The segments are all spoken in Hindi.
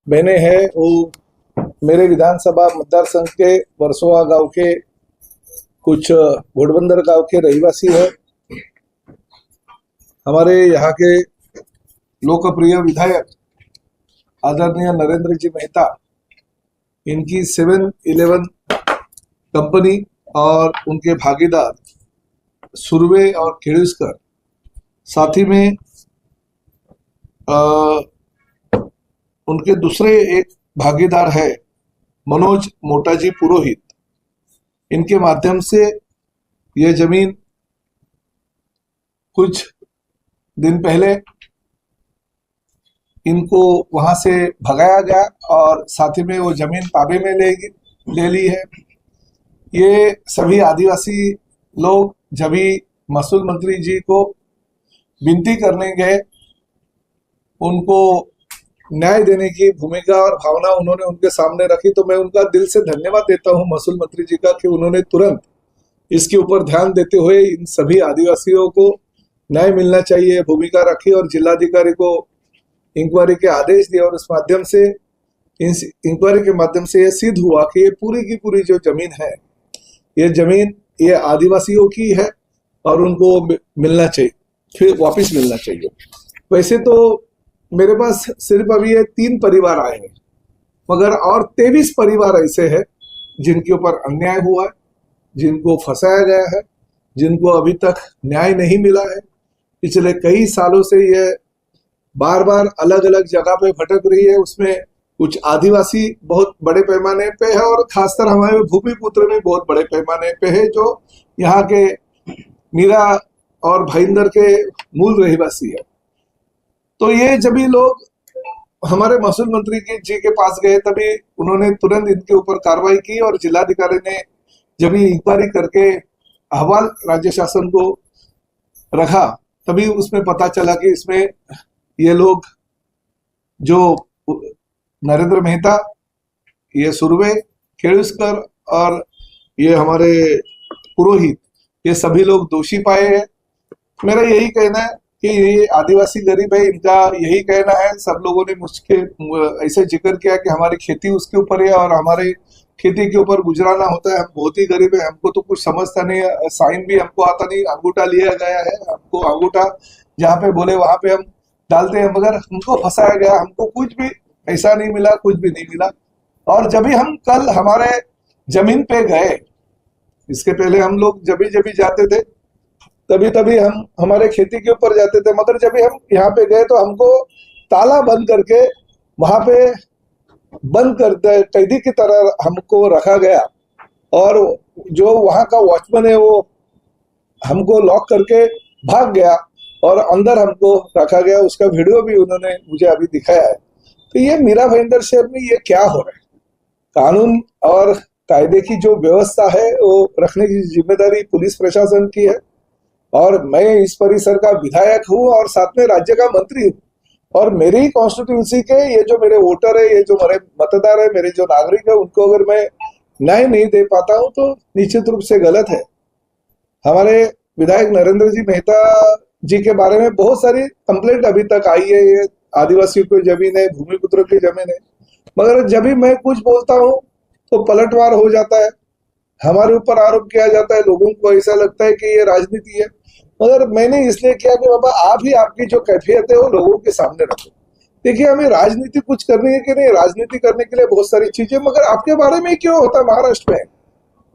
बहनें हैं वो मेरे विधानसभा मतदार संघ के वर्सोवा गांव के कुछ घोड़बंदर गांव के रहवासी है। हमारे यहाँ के लोकप्रिय विधायक आदरणीय नरेंद्र जी मेहता, इनकी 7-Eleven कंपनी और उनके भागीदार सुरवे और केड़ुस्कर, साथ ही में उनके दूसरे एक भागीदार है मनोज मोटाजी पुरोहित। इनके माध्यम से ये जमीन कुछ दिन पहले इनको वहां से भगाया गया और साथ ही में वो जमीन ताबे में ले ली है। ये सभी आदिवासी लोग जब भी महसूल मंत्री जी को विनती करने गए, उनको न्याय देने की भूमिका और भावना उन्होंने उनके सामने रखी, तो मैं उनका दिल से धन्यवाद देता हूं महसूल मंत्री जी का कि उन्होंने तुरंत इसके ऊपर ध्यान देते हुए इन सभी आदिवासियों को न्याय मिलना चाहिए भूमिका रखी और जिलाधिकारी को इंक्वायरी के आदेश दिए। और इस माध्यम से इस इंक्वायरी के माध्यम से यह सिद्ध हुआ कि ये पूरी की पूरी जो जमीन है, ये जमीन ये आदिवासियों की है और उनको मिलना चाहिए, फिर वापस मिलना चाहिए। वैसे तो मेरे पास सिर्फ अभी ये 3 परिवार आए हैं, मगर और 23 परिवार ऐसे हैं जिनके ऊपर अन्याय हुआ है, जिनको फंसाया गया है, जिनको अभी तक न्याय नहीं मिला है। पिछले कई सालों से ये बार बार अलग अलग जगह पे भटक रही है। उसमें कुछ आदिवासी बहुत बड़े पैमाने पे है और खासकर हमारे भूमिपुत्र में बहुत बड़े पैमाने पे है, जो यहाँ के मीरा और भाईंदर के मूल रहवासी है। तो ये जब भी लोग हमारे महसूल मंत्री जी के पास गए, तभी उन्होंने तुरंत इनके ऊपर कार्रवाई की और जिलाधिकारी ने जब इंक्वायरी करके अहवाल राज्य शासन को रखा, तभी उसमें पता चला कि इसमें ये लोग जो नरेंद्र मेहता, ये सुरवे, केड़ुस्कर और ये हमारे पुरोहित, ये सभी लोग दोषी पाए हैं। मेरा यही कहना है कि ये आदिवासी गरीब है, इनका यही कहना है। सब लोगों ने मुझके ऐसे जिक्र किया कि हमारी खेती उसके ऊपर है और हमारे खेती के ऊपर गुजराना होता है, हम बहुत ही गरीब है, हमको तो कुछ समझता नहीं है, साइन भी हमको आता नहीं, अंगूठा लिया गया है, हमको अंगूठा जहाँ पे बोले वहां पे हम डालते हैं, मगर हमको फंसाया गया, हमको कुछ भी ऐसा नहीं मिला, कुछ भी नहीं मिला। और जब भी हम कल हमारे जमीन पे गए, इसके पहले हम लोग जब भी जाते थे तभी हम हमारे खेती के ऊपर जाते थे, मगर जब भी हम यहाँ पे गए तो हमको ताला बंद करके वहां पे बंद कर कैदी की तरह हमको रखा गया और जो वहां का वॉचमैन है वो हमको लॉक करके भाग गया और अंदर हमको रखा गया। उसका वीडियो भी उन्होंने मुझे अभी दिखाया है। तो ये मीरा भाईंदर शहर में ये क्या हो रहा है? कानून और कायदे की जो व्यवस्था है वो रखने की जिम्मेदारी पुलिस प्रशासन की है और मैं इस परिसर का विधायक हूँ और साथ में राज्य का मंत्री हूँ और मेरी ही कॉन्स्टिट्यूंसी के ये जो मेरे वोटर है, ये जो मेरे मतदार है, मेरे जो नागरिक है, उनको अगर मैं न्याय नहीं दे पाता हूँ तो निश्चित रूप से गलत है। हमारे विधायक नरेंद्र जी मेहता जी के बारे में बहुत सारी कंप्लेंट अभी तक आई है, ये आदिवासियों की जमीन है, भूमिपुत्रों की जमीन है, मगर जब भी मैं कुछ बोलता हूँ तो पलटवार हो जाता है, हमारे ऊपर आरोप किया जाता है, लोगों को ऐसा लगता है कि ये राजनीति है। मगर मैंने इसलिए किया कि बाबा आप ही आपकी जो कैफियत है वो लोगों के सामने रखो। देखिए, हमें राजनीति कुछ करनी है कि नहीं, राजनीति करने के लिए बहुत सारी चीजें, मगर आपके बारे में क्यों होता है?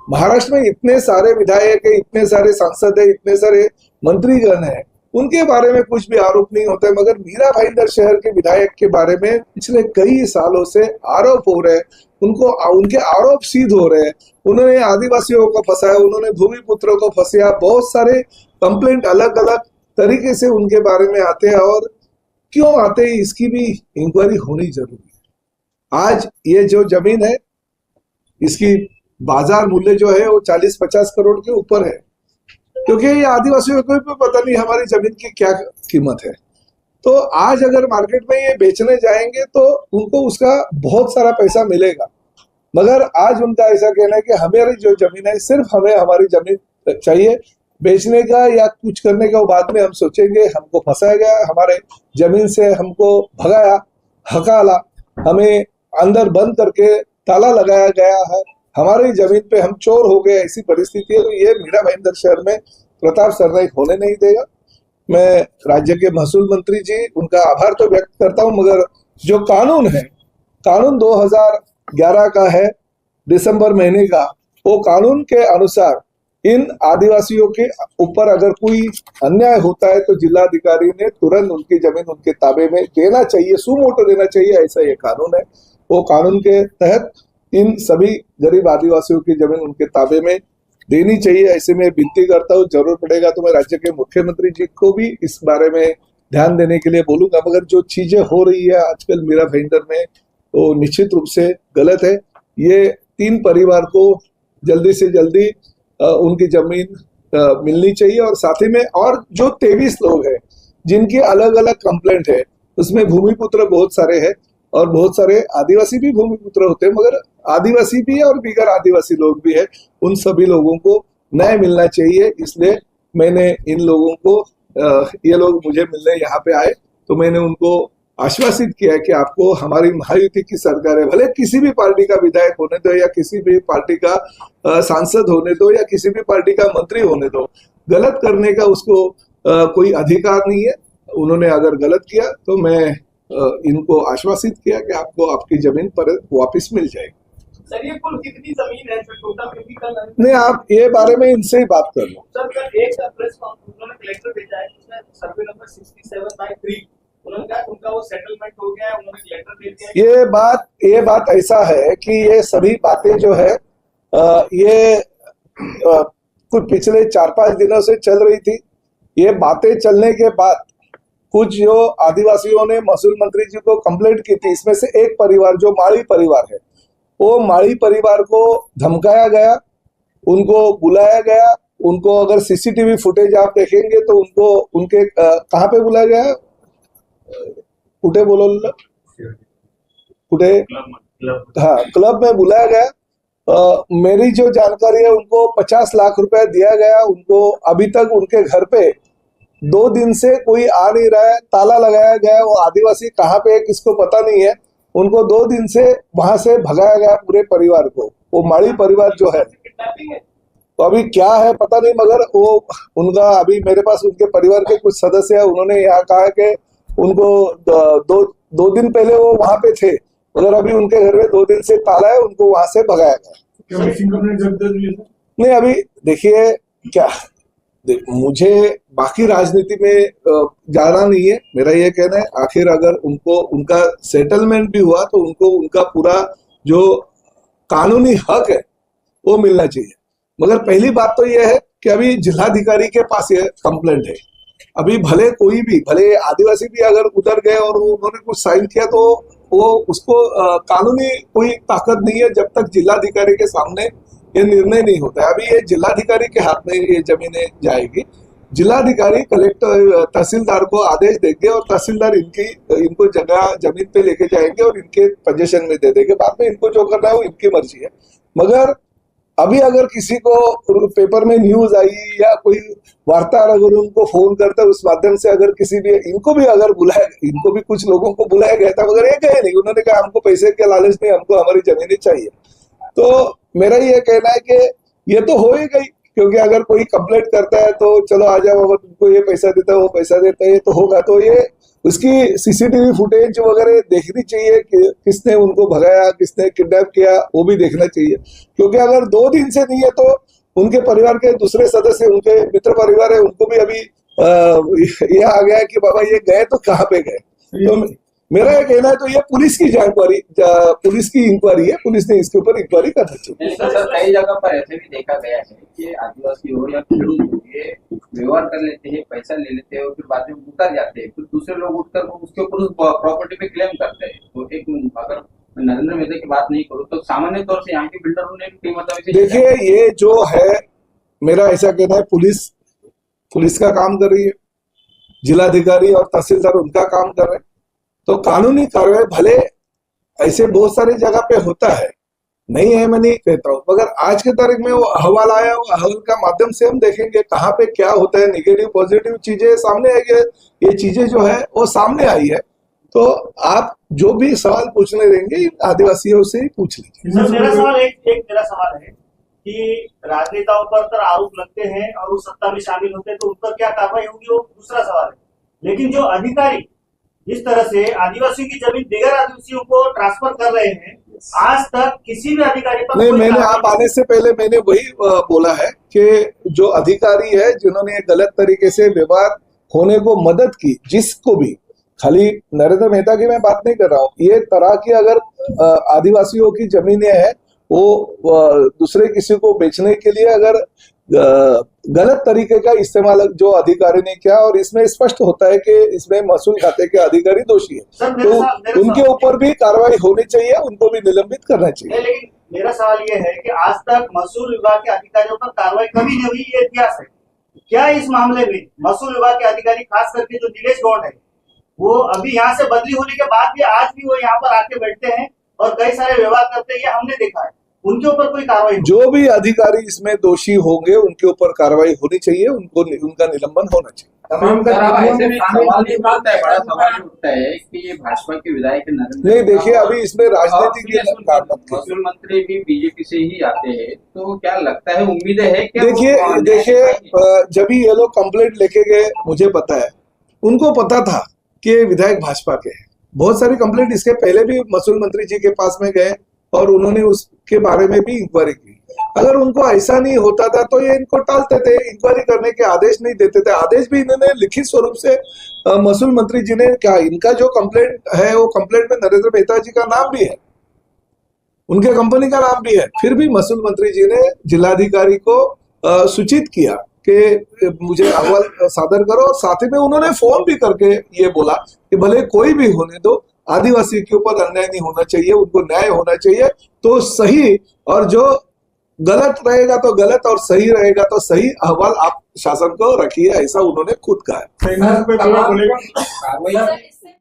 महाराष्ट्र में इतने सारे विधायक है, इतने सारे सांसद है, इतने सारे मंत्रीगण है, उनके बारे में कुछ भी आरोप नहीं होता है, मगर मीरा भाईंदर शहर के विधायक के बारे में पिछले कई सालों से आरोप हो रहे हैं, उनके आरोप सिद्ध हो रहे हैं। उन्होंने आदिवासियों को फंसाया, उन्होंने भूमिपुत्रों को फंसाया, बहुत सारे कंप्लेंट अलग अलग तरीके से उनके बारे में आते हैं और क्यों आते हैं इसकी भी इंक्वायरी होनी जरूरी है। आज ये जो जमीन है इसकी बाजार मूल्य जो है वो 40-50 करोड़ के ऊपर है, क्योंकि ये आदिवासियों को भी पता नहीं हमारी जमीन की क्या कीमत है। तो आज अगर मार्केट में ये बेचने जाएंगे तो उनको उसका बहुत सारा पैसा मिलेगा, मगर आज उनका ऐसा कहना है कि हमारी जो जमीन है, सिर्फ हमें हमारी जमीन चाहिए, बेचने का या कुछ करने का बाद में हम सोचेंगे। हमको फंसाया गया, हमारे जमीन से हमको भगाया, हकाला, हमें अंदर बंद करके ताला लगाया गया है, हमारी जमीन पे हम चोर हो गए, ऐसी परिस्थिति है। तो ये मीरा भाईंदर शहर में प्रताप सरनाईक होने नहीं देगा। मैं राज्य के महसूल मंत्री जी उनका आभार तो व्यक्त करता हूं, मगर जो कानून है, कानून 2011 का है, दिसंबर महीने का, वो कानून के अनुसार इन आदिवासियों के ऊपर अगर कोई अन्याय होता है तो जिलाधिकारी ने तुरंत उनकी जमीन उनके ताबे में देना चाहिए, सुमोटो देना चाहिए, ऐसा ये कानून है। वो कानून के तहत इन सभी गरीब आदिवासियों की जमीन उनके ताबे में देनी चाहिए, ऐसे में विनती करता हूँ। जरूरत पड़ेगा तो मैं राज्य के मुख्यमंत्री जी को भी इस बारे में ध्यान देने के लिए बोलूंगा। मगर जो चीजें हो रही है आजकल मीरा भाईंदर में, वो निश्चित रूप से गलत है। ये 3 परिवार को जल्दी से जल्दी उनकी जमीन मिलनी चाहिए, और साथ ही में और जो 23 लोग हैं जिनकी अलग अलग कंप्लेंट है, उसमें भूमिपुत्र बहुत सारे हैं और बहुत सारे आदिवासी भी भूमिपुत्र होते हैं, मगर आदिवासी भी है और बिगर आदिवासी लोग भी है। उन सभी लोगों को न्याय मिलना चाहिए। इसलिए मैंने इन लोगों को, ये लोग मुझे मिलने यहाँ पे आए तो मैंने उनको आश्वासित किया कि आपको हमारी महायुति की सरकार है, भले किसी भी पार्टी का विधायक होने दो या किसी भी पार्टी का सांसद होने दो या किसी भी पार्टी का मंत्री होने दो, गलत करने का उसको कोई अधिकार नहीं है। उन्होंने अगर गलत किया तो मैं इनको आश्वासित किया कि आपको आपकी जमीन पर वापस मिल जाएगी। सर ये कुल कितनी जमीन है टोटल, क्योंकि कल नहीं, आप ये बारे में इनसे ही बात कर लो। सर कल एक प्रेस कॉन्फ्रेंस उन्होंने कलेक्टर भेजा है, उसमें सर्वे नंबर 67/3 उन्होंने कहा उनका वो सेटलमेंट हो गया है, उन्होंने कलेक्टर दे दिया। ये बात ऐसा है कि ये सभी बातें जो है ये कुछ पिछले 4-5 दिनों से चल रही थी। ये बातें चलने के बाद कुछ जो आदिवासियों ने महसूल मंत्री जी को कंप्लेंट की थी, इसमें से एक परिवार जो माड़ी परिवार है, वो माड़ी परिवार को धमकाया गया, उनको बुलाया गया। उनको अगर सीसीटीवी फुटेज आप देखेंगे तो उनको उनके कहाँ पे बुलाया गया, फुटे बोलो, फुटे, हाँ, क्लब में बुलाया गया। मेरी जो जानकारी है उनको 50 लाख रुपए दिया गया। उनको अभी तक उनके घर पे 2 दिन से कोई आ नहीं रहा है, ताला लगाया गया है। वो आदिवासी कहाँ पे है किसको पता नहीं है। उनको 2 दिन से वहां से भगाया गया पूरे परिवार को। वो माड़ी परिवार जो है, तो अभी क्या है पता नहीं, मगर वो उनका अभी मेरे पास उनके परिवार के कुछ सदस्य है, उन्होंने यहाँ कहा कि उनको 2 दिन पहले वो वहां पे थे, मगर अभी उनके घर में 2 दिन से ताला है, उनको वहां से भगाया गया। नहीं, अभी देखिए क्या, मुझे बाकी राजनीति में जाना नहीं है। मेरा ये कहना है आखिर अगर उनको उनका सेटलमेंट भी हुआ तो उनको उनका पूरा जो कानूनी हक है वो मिलना चाहिए। मगर पहली बात तो ये है कि अभी जिलाधिकारी के पास ये कंप्लेंट है। अभी भले कोई भी, भले आदिवासी भी अगर उधर गए और उन्होंने कुछ साइन किया तो वो उसको कानूनी कोई ताकत नहीं है जब तक जिलाधिकारी के सामने ये निर्णय नहीं होता है। अभी ये जिलाधिकारी के हाथ में ये जमीनें जाएगी। जिलाधिकारी कलेक्टर तहसीलदार को आदेश देंगे और तहसीलदार इनको जगह जमीन पे लेके जाएंगे और इनके पोजीशन में दे देंगे। बाद में इनको जो करना है वो इनकी मर्जी है। मगर अभी अगर किसी को पेपर में न्यूज आई या कोई वार्ताहर अगर उनको फोन करता है, उस माध्यम से अगर किसी भी, इनको भी अगर बुलाया, इनको भी कुछ लोगों को बुलाया गया था, मगर ये गए नहीं। उन्होंने कहा हमको पैसे के लालच नहीं, हमको हमारी जमीनें चाहिए। तो मेरा ये कहना है कि ये तो हो ही गई, क्योंकि अगर कोई कंप्लेंट करता है तो चलो आ जाओ, अगर तुमको ये पैसा देता है वो पैसा देता है, ये तो होगा। तो ये उसकी सीसीटीवी फुटेज वगैरह देखनी चाहिए कि किसने उनको भगाया, किसने किडनैप किया, वो भी देखना चाहिए। क्योंकि अगर 2 दिन से नहीं है तो उनके परिवार के दूसरे सदस्य, उनके मित्र परिवार है, उनको भी अभी ये आ गया कि बाबा ये गए तो कहाँ पे गए। तो मेरा ये कहना है तो ये पुलिस की इंक्वायरी है, पुलिस ने इसके ऊपर इंक्वायरी करना चाहिए। सर कई जगह पर ऐसे भी देखा गया है कि आदिवासी हो या खेडूत हो, ये व्यवहार कर लेते हैं, पैसा ले लेते हैं और फिर बाद में उतर जाते हैं, फिर दूसरे लोग उठकर उसके ऊपर उस प्रॉपर्टी पे क्लेम करते हैं। तो एक अगर नरेंद्र मेहता की बात नहीं करूँ तो सामान्य तौर से यहाँ के बिल्डरों ने कीमत, देखिए ये जो है, मेरा ऐसा कहना है पुलिस का काम कर रही है, जिलाधिकारी और तहसीलदार उनका काम कर रहे हैं। तो कानूनी कार्रवाई भले ऐसे बहुत सारी जगह पे होता है, नहीं है मैं नहीं कहता हूँ, मगर आज के तारीख में वो अहवाल आया, वो अहवाल का माध्यम से हम देखेंगे कहाँ पे क्या होता है, निगेटिव पॉजिटिव चीजें सामने आएगी। ये चीजें जो है वो सामने आई है। तो आप जो भी सवाल पूछने देंगे आदिवासियों से ही पूछ लीजिए। सर मेरा सवाल एक मेरा सवाल है कि राजनेताओं पर तो आरोप लगते हैं और वो सत्ता में शामिल होते हैं तो उन पर क्या कार्रवाई होगी वो दूसरा सवाल है, लेकिन जो अधिकारी जिस तरह से आदिवासियों की जमीन बगैर आदिवासियों को ट्रांसफर कर रहे हैं, आज तक किसी भी अधिकारी पर नहीं, कोई मैंने कार्रवाई आप आने से पहले मैंने वही बोला है कि जो अधिकारी है जिन्होंने गलत तरीके से व्यवहार होने को मदद की, जिसको भी, खाली नरेंद्र मेहता की मैं बात नहीं कर रहा हूँ, ये तरह की अगर आदिवासियों की जमीनें हैं वो दूसरे किसी को बेचने के लिए अगर गलत तरीके का इस्तेमाल जो अधिकारी ने किया, और इसमें स्पष्ट होता है कि इसमें महसूल खाते के अधिकारी दोषी है, तो उनके ऊपर भी कार्रवाई होनी चाहिए, उनको भी निलंबित करना चाहिए। लेकिन मेरा सवाल ये है कि आज तक महसूल विभाग के अधिकारियों पर कार्रवाई कभी नहीं हुई, ये इतिहास है। क्या इस मामले में महसूल विभाग के अधिकारी, खास करके जो नीलेश गौड़ है, वो अभी यहाँ से बदली होने के बाद भी आज भी वो यहाँ पर आके बैठते हैं और कई सारे व्यवहार करते हैं, ये हमने देखा है, उनके ऊपर कोई कार्रवाई? जो भी अधिकारी इसमें दोषी होंगे उनके ऊपर कार्रवाई होनी चाहिए, उनका निलंबन होना चाहिए। ऐसे में सवाल ये उठता है, बड़ा सवाल उठता है कि ये भाजपा के विधायक नरेंद्र, नहीं देखिए, अभी इसमें राजनीति की महसूल मंत्री भी बीजेपी से ही आते हैं, तो क्या लगता है, उम्मीद है क्या? देखिए जब भी ये लोग कंप्लेंट लेके गए, मुझे पता है, उनको पता था कि विधायक भाजपा के हैं। बहुत सारी कंप्लेंट इसके पहले भी महसूल मंत्री जी के पास में गए और उन्होंने उसके बारे में भी इंक्वायरी की। अगर उनको ऐसा नहीं होता था तो ये इनको टालते थे, इंक्वायरी करने के आदेश नहीं देते थे। आदेश भी इन्होंने लिखित स्वरूप से महसूल मंत्री जी ने कहा, इनका जो कंप्लेंट है वो कंप्लेंट में नरेंद्र मेहता जी का नाम भी है, उनके कंपनी का नाम भी है, फिर भी महसूल मंत्री जी ने जिलाधिकारी को सूचित किया कि मुझे अहवाल सादर करो, और साथ ही में उन्होंने फोन भी करके ये बोला कि भले कोई भी होने दो, आदिवासी के ऊपर अन्याय नहीं होना चाहिए, उनको न्याय होना चाहिए। तो सही और जो गलत रहेगा तो गलत, और सही रहेगा तो सही अहवाल आप शासन को रखिए, ऐसा उन्होंने खुद कहा है।